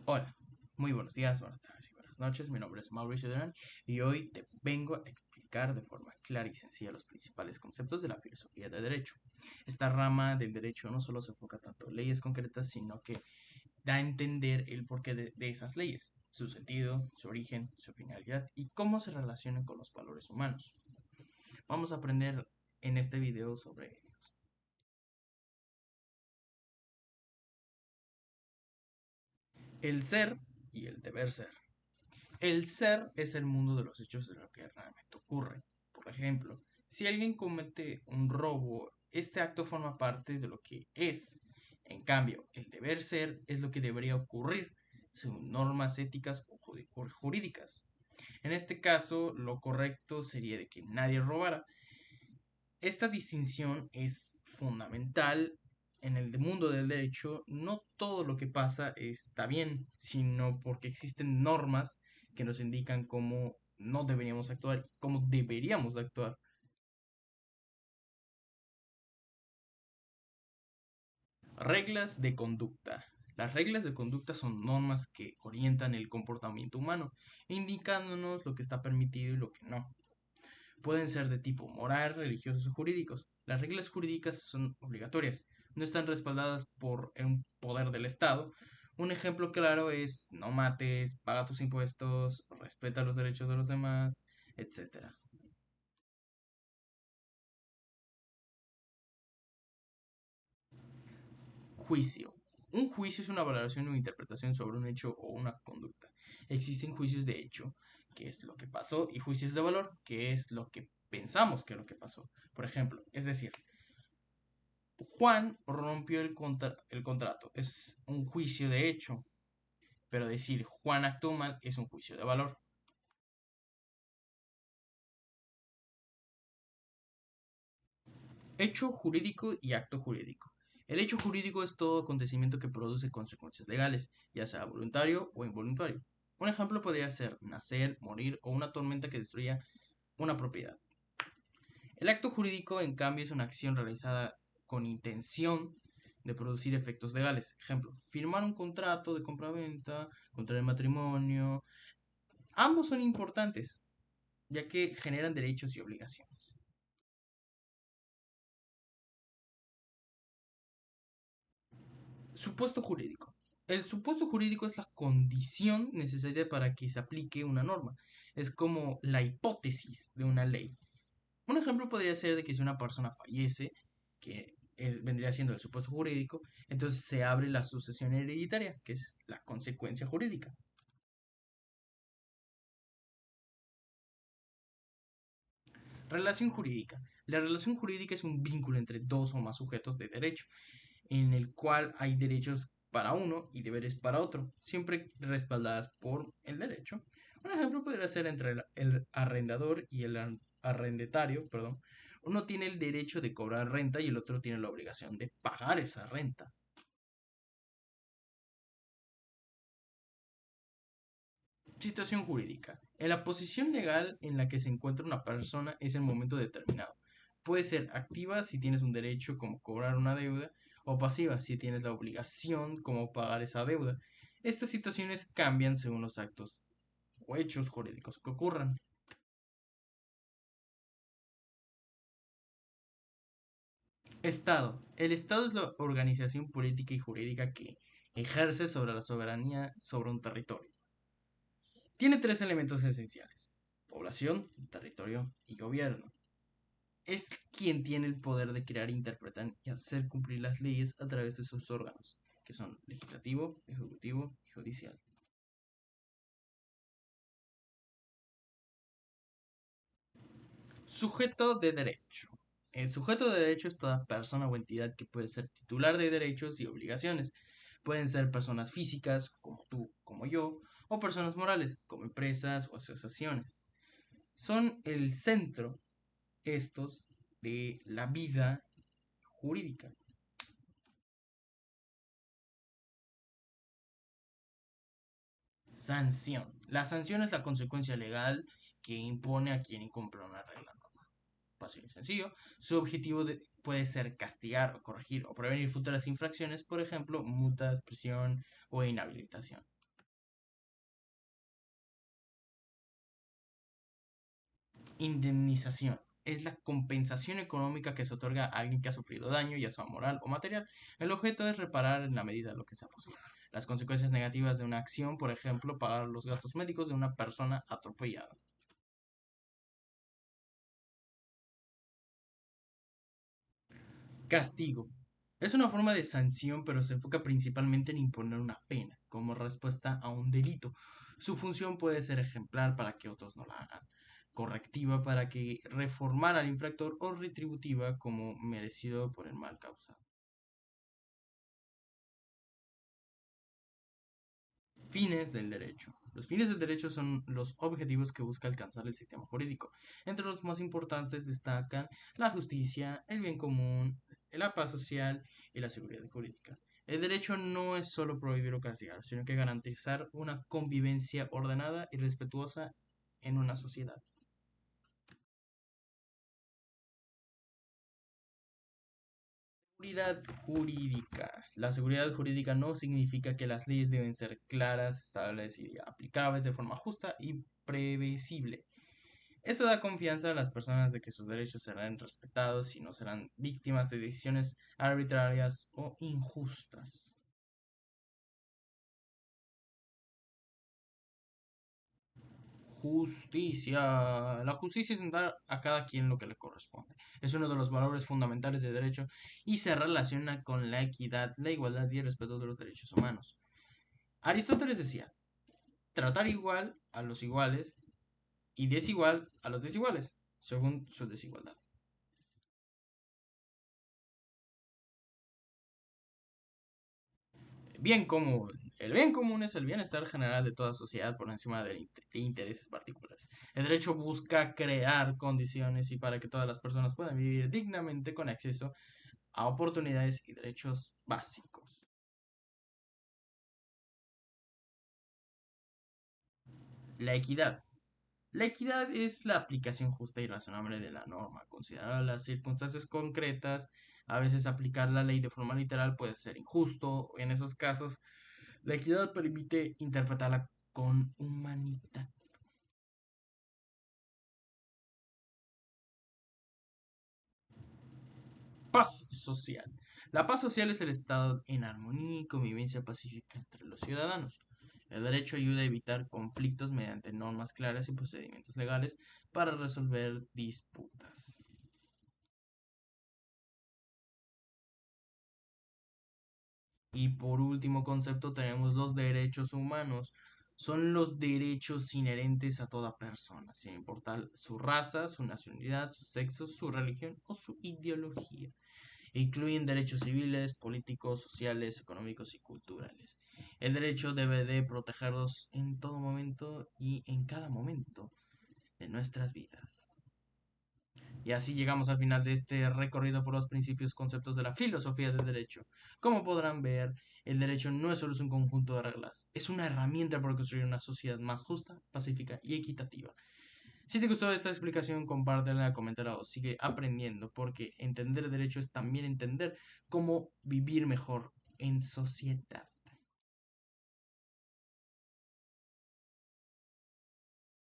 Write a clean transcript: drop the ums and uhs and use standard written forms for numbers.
Hola, muy buenos días, buenas tardes y buenas noches. Mi nombre es Mauricio Durán y hoy te vengo a explicar de forma clara y sencilla los principales conceptos de la filosofía de derecho. Esta rama del derecho no solo se enfoca tanto en leyes concretas, sino que da a entender el porqué de esas leyes, su sentido, su origen, su finalidad y cómo se relacionan con los valores humanos. Vamos a aprender en este video sobre ellos. El ser y el deber ser. El ser es el mundo de los hechos de lo que realmente ocurre. Por ejemplo, si alguien comete un robo, este acto forma parte de lo que es. En cambio, el deber ser es lo que debería ocurrir, según normas éticas o jurídicas. En este caso, lo correcto sería de que nadie robara. Esta distinción es fundamental en el mundo del derecho. No todo lo que pasa está bien, sino porque existen normas que nos indican cómo no deberíamos actuar y cómo deberíamos de actuar. Reglas de conducta. Las reglas de conducta son normas que orientan el comportamiento humano, indicándonos lo que está permitido y lo que no. Pueden ser de tipo moral, religiosos o jurídicos. Las reglas jurídicas son obligatorias, no están respaldadas por un poder del Estado. Un ejemplo claro es no mates, paga tus impuestos, respeta los derechos de los demás, etcétera. Juicio. Un juicio es una valoración o interpretación sobre un hecho o una conducta. Existen juicios de hecho, que es lo que pasó, y juicios de valor, que es lo que pensamos que es lo que pasó. Por ejemplo, es decir, Juan rompió el contrato. Es un juicio de hecho, pero decir Juan actuó mal es un juicio de valor. Hecho jurídico y acto jurídico. El hecho jurídico es todo acontecimiento que produce consecuencias legales, ya sea voluntario o involuntario. Un ejemplo podría ser nacer, morir o una tormenta que destruya una propiedad. El acto jurídico, en cambio, es una acción realizada con intención de producir efectos legales. Ejemplo, firmar un contrato de compraventa, contraer matrimonio. Ambos son importantes, ya que generan derechos y obligaciones. Supuesto jurídico. El supuesto jurídico es la condición necesaria para que se aplique una norma. Es como la hipótesis de una ley. Un ejemplo podría ser de que si una persona fallece, vendría siendo el supuesto jurídico, entonces se abre la sucesión hereditaria, que es la consecuencia jurídica. Relación jurídica. La relación jurídica es un vínculo entre dos o más sujetos de derecho, en el cual hay derechos para uno y deberes para otro, siempre respaldadas por el derecho. Un ejemplo podría ser entre el arrendador y el arrendatario, perdón. Uno tiene el derecho de cobrar renta y el otro tiene la obligación de pagar esa renta. Situación jurídica. En la posición legal en la que se encuentra una persona es el momento determinado. Puede ser activa si tienes un derecho como cobrar una deuda o pasiva si tienes la obligación como pagar esa deuda. Estas situaciones cambian según los actos o hechos jurídicos que ocurran. Estado. El Estado es la organización política y jurídica que ejerce sobre la soberanía sobre un territorio. Tiene tres elementos esenciales: población, territorio y gobierno. Es quien tiene el poder de crear, interpretar y hacer cumplir las leyes a través de sus órganos, que son legislativo, ejecutivo y judicial. Sujeto de derecho. El sujeto de derecho es toda persona o entidad que puede ser titular de derechos y obligaciones. Pueden ser personas físicas, como tú, como yo, o personas morales, como empresas o asociaciones. Son el centro, estos, de la vida jurídica. Sanción. La sanción es la consecuencia legal que impone a quien incumple una regla normal. Fácil y sencillo. Su objetivo puede ser castigar o corregir o prevenir futuras infracciones, por ejemplo, multas, prisión o inhabilitación. Indemnización. Es la compensación económica que se otorga a alguien que ha sufrido daño, ya sea moral o material. El objeto es reparar en la medida de lo que sea posible. Las consecuencias negativas de una acción, por ejemplo, pagar los gastos médicos de una persona atropellada. Castigo. Es una forma de sanción, pero se enfoca principalmente en imponer una pena como respuesta a un delito. Su función puede ser ejemplar para que otros no la hagan, correctiva para que reformar al infractor o retributiva como merecido por el mal causado. Fines del derecho. Los fines del derecho son los objetivos que busca alcanzar el sistema jurídico. Entre los más importantes destacan la justicia, el bien común, la paz social y la seguridad jurídica. El derecho no es solo prohibir o castigar, sino que garantizar una convivencia ordenada y respetuosa en una sociedad. Seguridad jurídica. La seguridad jurídica no significa que las leyes deben ser claras, estables y aplicables de forma justa y previsible. Esto da confianza a las personas de que sus derechos serán respetados y no serán víctimas de decisiones arbitrarias o injustas. Justicia. La justicia es dar a cada quien lo que le corresponde. Es uno de los valores fundamentales del derecho y se relaciona con la equidad, la igualdad y el respeto de los derechos humanos. Aristóteles decía, tratar igual a los iguales y desigual a los desiguales, según su desigualdad. Bien común. El bien común es el bienestar general de toda sociedad por encima de intereses particulares. El derecho busca crear condiciones y para que todas las personas puedan vivir dignamente con acceso a oportunidades y derechos básicos. La equidad. La equidad es la aplicación justa y razonable de la norma, considerando las circunstancias concretas. A veces aplicar la ley de forma literal puede ser injusto. En esos casos, la equidad permite interpretarla con humanidad. Paz social. La paz social es el estado en armonía y convivencia pacífica entre los ciudadanos. El derecho ayuda a evitar conflictos mediante normas claras y procedimientos legales para resolver disputas. Y por último concepto tenemos los derechos humanos. Son los derechos inherentes a toda persona, sin importar su raza, su nacionalidad, su sexo, su religión o su ideología. Incluyen derechos civiles, políticos, sociales, económicos y culturales. El derecho debe de protegerlos en todo momento y en cada momento de nuestras vidas. Y así llegamos al final de este recorrido por los principios conceptos de la filosofía del derecho. Como podrán ver, el derecho no es solo un conjunto de reglas, es una herramienta para construir una sociedad más justa, pacífica y equitativa. Si te gustó esta explicación, compártela, coméntala o sigue aprendiendo, porque entender el derecho es también entender cómo vivir mejor en sociedad.